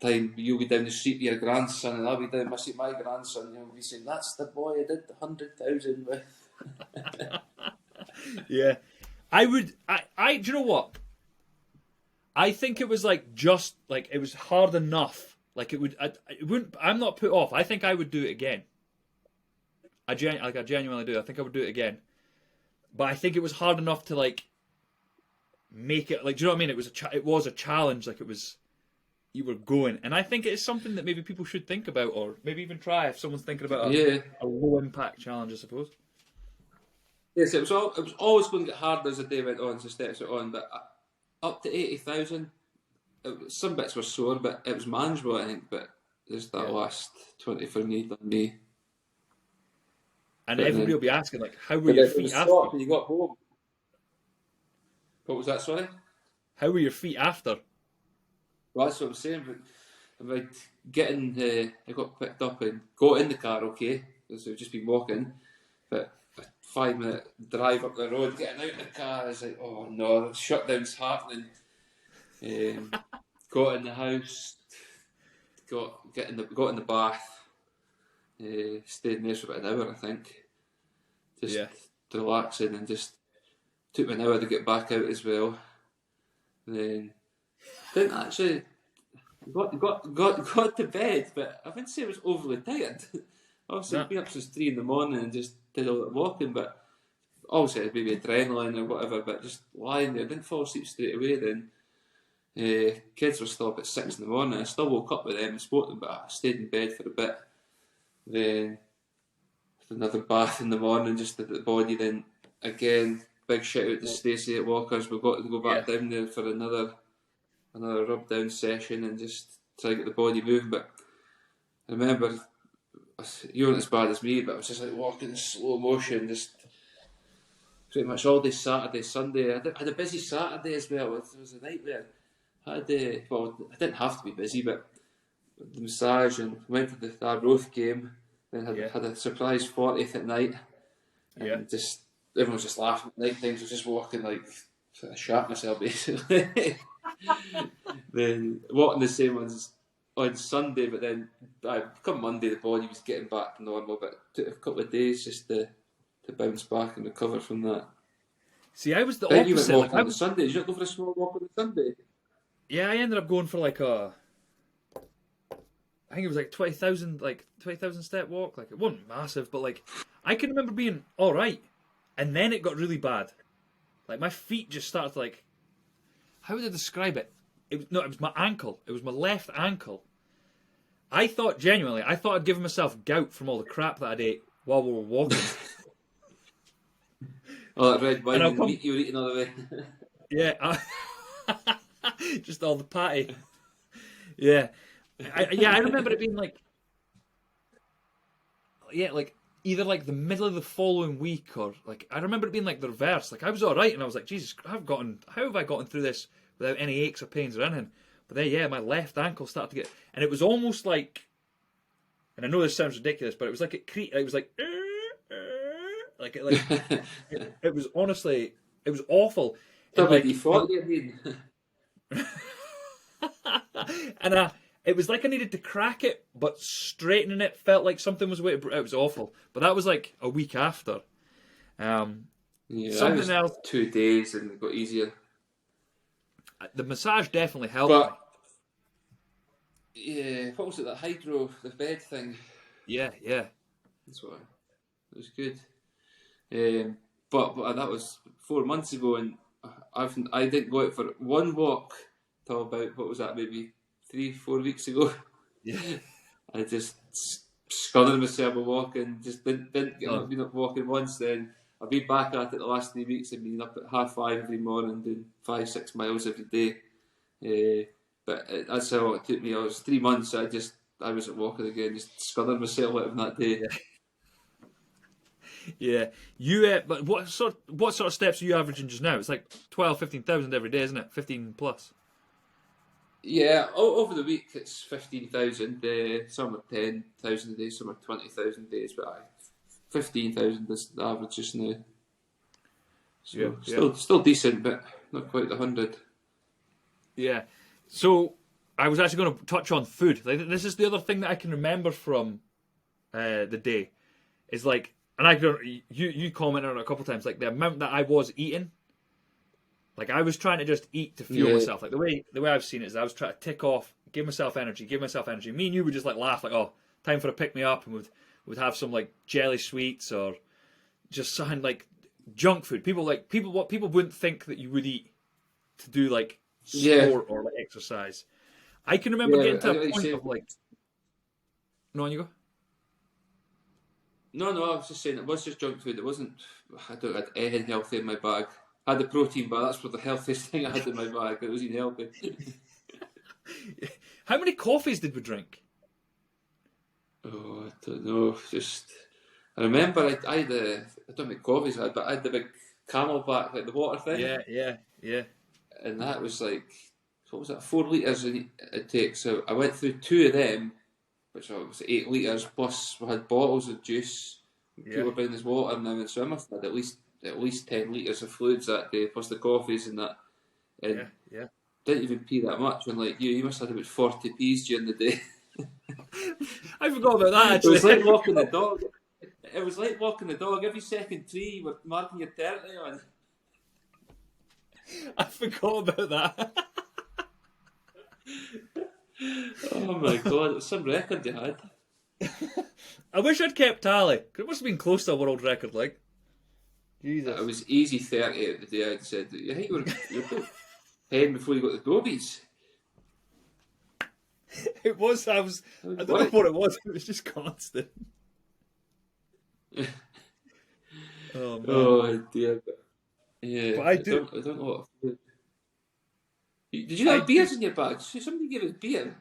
time, you'll be down the street with your grandson, and I'll be down my grandson, and you'll be saying, that's the boy I did the 100,000 with. Yeah. Do you know what? I think it was like just like it was hard enough. Like it wouldn't. I'm not put off. I think I would do it again. I genuinely do. I think I would do it again. But I think it was hard enough to like make it. Like, do you know what I mean? It was a challenge. Like you were going, and I think it's something that maybe people should think about, or maybe even try if someone's thinking about a low impact challenge. I suppose. Yes, it was always going to get harder as the day went on, so steps went on, but up to 80,000, some bits were sore, but it was manageable, I think, but just that last 20 for me done me. And everybody will be asking, like, how were your feet after? When you got home. What was that, sorry? How were your feet after? Well, that's what I'm saying, but I got picked up and got in the car, okay, because we've just been walking, but 5-minute drive up the road, getting out of the car, is like, oh no, the shutdown's happening. Got in the house, got in the bath, stayed in there for about an hour, I think. Just relaxing, and just took me an hour to get back out as well. And then didn't actually got to bed, but I wouldn't say I was overly tired. Obviously, I'd been up since 3 in the morning and just did all that walking, but obviously it was maybe adrenaline or whatever, but just lying there, didn't fall asleep straight away then. Kids were still up at 6 in the morning. I still woke up with them and spoke to them, but I stayed in bed for a bit. Then another bath in the morning, just at the body. Then again, big shout out to Stacey at Walkers. We've got to go back down there for another rub down session and just try to get the body moving. But I remember, you weren't as bad as me, but I was just like walking in slow motion, just pretty much all day Saturday, Sunday. I had a busy Saturday as well. It was a nightmare. I didn't have to be busy, but the massage, and went for the Arbroath game, then had a surprise 40th at night, and just everyone was just laughing at night times. I was just walking like I shat myself basically. Then walking the same ones on Sunday, but then come Monday the body was getting back to normal, but it took a couple of days just to bounce back and recover from that. See, I was the opposite. You went walking on the Sunday. Did you not go for a small walk on the Sunday? Yeah, I ended up going for like I think it was like 20,000 step walk. Like, it wasn't massive, but like I can remember being all right, and then it got really bad. Like my feet just started to like, how would I describe it? It was my ankle. It was my left ankle. I thought I'd given myself gout from all the crap that I'd ate while we were walking. Oh, that red wine and the meat you were eating all the way. Yeah, just all the patty. Yeah. I remember it being like either like the middle of the following week, or like I remember it being like the reverse. Like I was all right, and I was like, Jesus, how have I gotten through this without any aches or pains or anything? But then my left ankle started to get, and it was almost like, and I know this sounds ridiculous, but it was like it was like it was honestly, it was awful. WD-40, I mean. it was like I needed to crack it, but straightening it felt like something was waiting. It was awful. But that was like a week after. Yeah, Something else. 2 days and it got easier. The massage definitely helped me. But yeah, what was it? That the bed thing. Yeah. That's what it was good. But that was 4 months ago, and I didn't go out for one walk till about, what was that, maybe 3-4 weeks ago. Yeah. I just scudded myself a walking, just didn't get up, been up walking once. Then I've been back at it the last 3 weeks. I've been up at 5:30 every morning, doing 5-6 miles every day. But that's how it took me. I was 3 months. I wasn't walking again. Just scudded myself out of that day. Yeah. You. But what sort of steps are you averaging just now? It's like 15,000 every day, isn't it? 15 plus. Yeah, over the week it's 15,000. Some are 10,000 a day, some are 20,000 days, but 15,000 is the average just now. So still decent, but not quite the 100. Yeah. So I was actually going to touch on food. Like, this is the other thing that I can remember from the day. Is like, and you commented on it a couple of times, like the amount that I was eating. Like I was trying to just eat to fuel myself. Like the way I've seen it is I was trying to tick off, give myself energy. Me and you would just like laugh, like, oh, time for a pick me up, and we'd have some like jelly sweets or just something like junk food. People wouldn't think that you would eat to do like sport or like exercise. I can remember getting to a point of like. No, on you go. No, I was just saying it was just junk food. It wasn't. I don't have anything healthy in my bag. I had the protein bar. That's what the healthiest thing I had in my bag. It wasn't healthy. How many coffees did we drink? Oh, I don't know. I remember I had I don't know how many coffees I had, but I had the big Camelback, like the water thing. Yeah. And that was like, what was that? 4 litres it takes. So I went through 2 of them, which was 8 litres. Plus we had bottles of juice. People were buying this water now, and so I must have had at least 10 litres of fluids that day, plus the coffees and that. And didn't even pee that much. And like you must have had about 40 pees during the day. I forgot about that actually. It was like walking the dog. It was like walking the dog. Every second tree you were marking your territory on. I forgot about that. Oh my god, it was some record you had. I wish I'd kept tally. Cause it must have been close to a world record, like. Jesus. It was easy 30 out the day. I'd said, I think you were 10 before you got the dobies. It was. I don't know what it was. It was just constant. Oh man. Oh dear. Yeah. But I don't know what food. Did you have beers in your bag? Somebody gave us beer.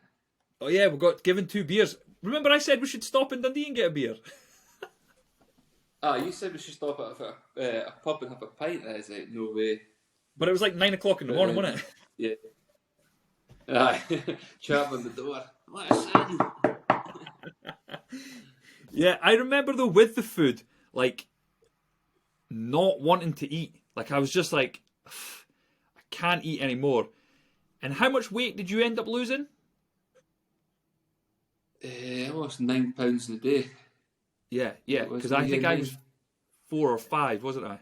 Oh yeah, we got given 2 beers. Remember I said we should stop in Dundee and get a beer? You said we should stop at a pub and have a pint. I was like, no way. But it was like 9 o'clock in the morning, wasn't it? Yeah. Aye. Chat on the door. Let us in. Yeah, I remember though with the food, like not wanting to eat. Like I was just like, I can't eat anymore. And how much weight did you end up losing? I lost 9 pounds in a day. Yeah, because I think I was 4 or 5, wasn't I?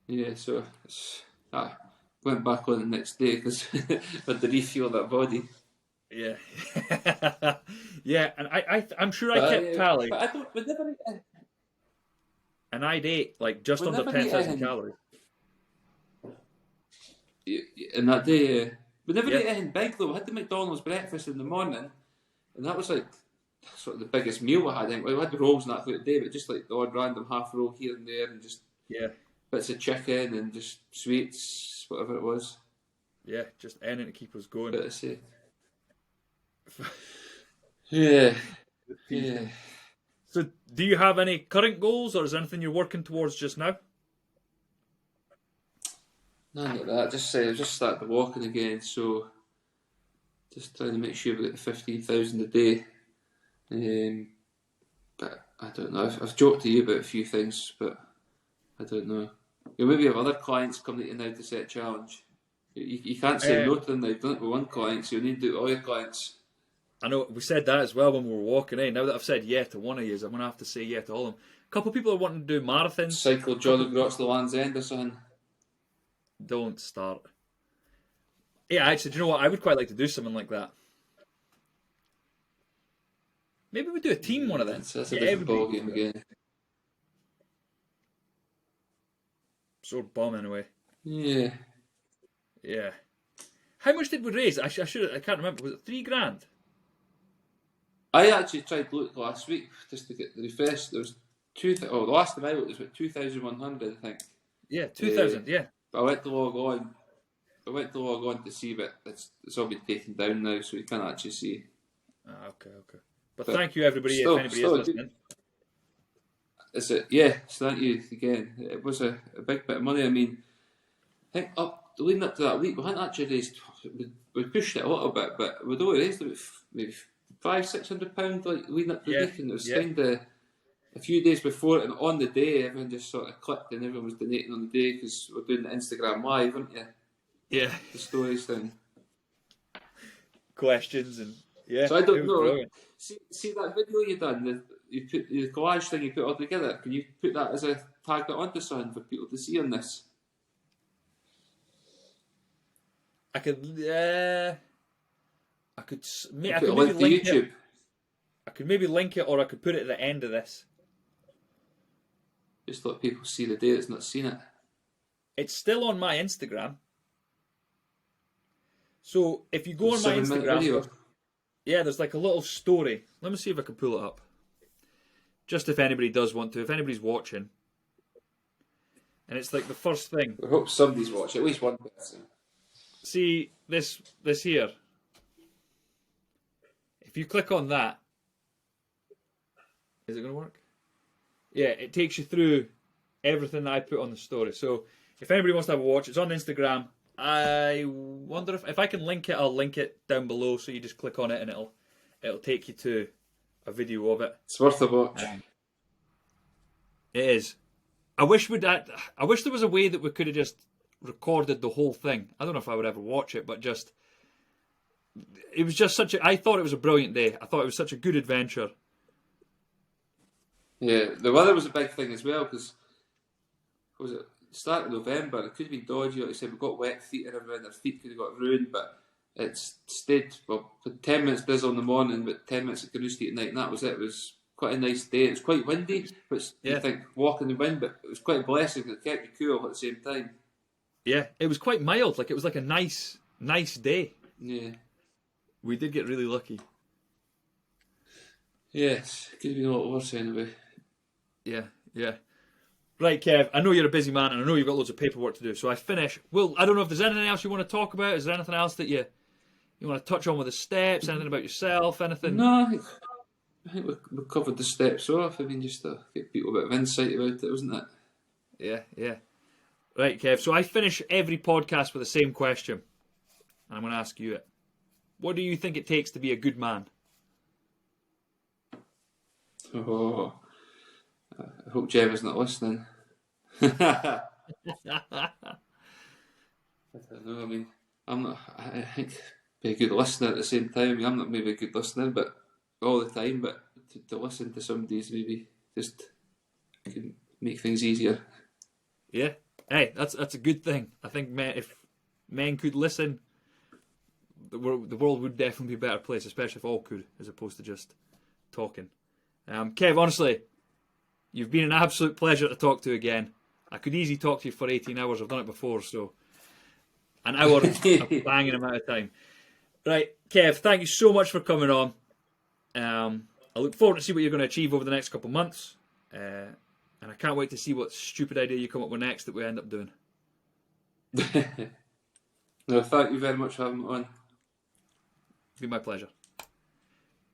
Yeah, so I went back on the next day because I had to refuel that body. Yeah, yeah, and I'm sure I kept tally. But I don't. We never. And I'd ate like just under 10,000 calories. In that day, we never ate anything big though. We had the McDonald's breakfast in the morning, and that was like sort of the biggest meal we had. I think we had the rolls and that throughout the day, but just like the odd random half roll here and there, and just bits of chicken and just sweets, whatever it was. Yeah, just anything to keep us going. But I say, yeah. So, do you have any current goals, or is there anything you're working towards just now? None of that. Just started the walking again, so just trying to make sure we get the 15,000 a day. But I don't know. I've joked to you about a few things, but I don't know. You maybe have other clients coming to you now to set a challenge. You can't say no to them. They've done it with one client, so you need to do it with all your clients. I know we said that as well when we were walking in. Now that I've said yeah to one of you, I'm going to have to say yeah to all of them. A couple of people are wanting to do marathons. Cycle John O'Groats to Land's End or something. Don't start. Yeah, actually, do you know what? I would quite like to do something like that. Maybe we do a team one of them. That's a different ball game again. Sword bomb anyway. Yeah. Yeah. How much did we raise? I can't remember. Was it $3,000? I actually tried to look last week just to get the refresh. There was the last time I looked was about 2,100, I think. Yeah, 2,000. Yeah. I went to log on to see, but it's all been taken down now, so you can't actually see. Okay. But thank you, everybody, if anybody is listening. Is it? Yeah, so thank you again. It was a big bit of money. I mean, I think leading up to that week, we hadn't actually raised. We pushed it a little bit, but we'd only raised about maybe £500-600 like leading up to the week, and it was kind of a few days before it, and on the day, everyone just sort of clicked, and everyone was donating on the day because we're doing the Instagram live, weren't you? Yeah, the stories thing, questions, and yeah. So I don't know. Brilliant. See that video you done. You put the collage thing you put all together. Can you put that as a tag that onto something for people to see on this? I could maybe link YouTube. I could maybe link it, or I could put it at the end of this. Just let people see the day that's not seen it. It's still on my Instagram. So if you go on my Instagram, there's like a little story. Let me see if I can pull it up. Just if anybody does want to, if anybody's watching. And it's like the first thing. I hope somebody's watching, at least one person. See this here. If you click on that, is it going to work? Yeah, it takes you through everything that I put on the story. So if anybody wants to have a watch, it's on Instagram. I wonder if I can link it. I'll link it down below, so you just click on it and it'll take you to a video of it. It's worth a watch. It is. I wish there was a way that we could have just recorded the whole thing. I don't know if I would ever watch it, but it was just I thought it was a brilliant day. I thought it was such a good adventure. Yeah, the weather was a big thing as well, because was it start of November? It could have been dodgy. Like I said, we got wet feet and everything. Our feet could have got ruined, but it stayed. Well, 10 minutes drizzle in the morning, but 10 minutes of Canusti at night, and that was it. It was quite a nice day. It was quite windy, which you think walk in the wind, but it was quite a blessing. It kept you cool at the same time. Yeah, it was quite mild. Like it was like a nice day. Yeah, we did get really lucky. Yes, it could have been a lot worse anyway. Yeah. Right, Kev, I know you're a busy man, and I know you've got loads of paperwork to do, so I finish. Well, I don't know if there's anything else you want to talk about. Is there anything else that you want to touch on with the steps? Anything about yourself? Anything? No, I think we covered the steps off. I mean, just to get people a bit of insight about it, wasn't it? Yeah. Right, Kev, so I finish every podcast with the same question. And I'm going to ask you it. What do you think it takes to be a good man? Oh, I hope Gemma's not listening. I don't know. I mean, I'm not. I think be a good listener at the same time. I mean, I'm not maybe a good listener, but all the time. But to listen to somebody's maybe just can make things easier. Yeah. Hey, that's a good thing. I think if men could listen, the world would definitely be a better place, especially if all could, as opposed to just talking. Kev, honestly, you've been an absolute pleasure to talk to again. I could easily talk to you for 18 hours. I've done it before, so an hour, a banging amount of time. Right, Kev, thank you so much for coming on. I look forward to see what you're going to achieve over the next couple of months. And I can't wait to see what stupid idea you come up with next that we end up doing. No, thank you very much for having me on. It's been my pleasure.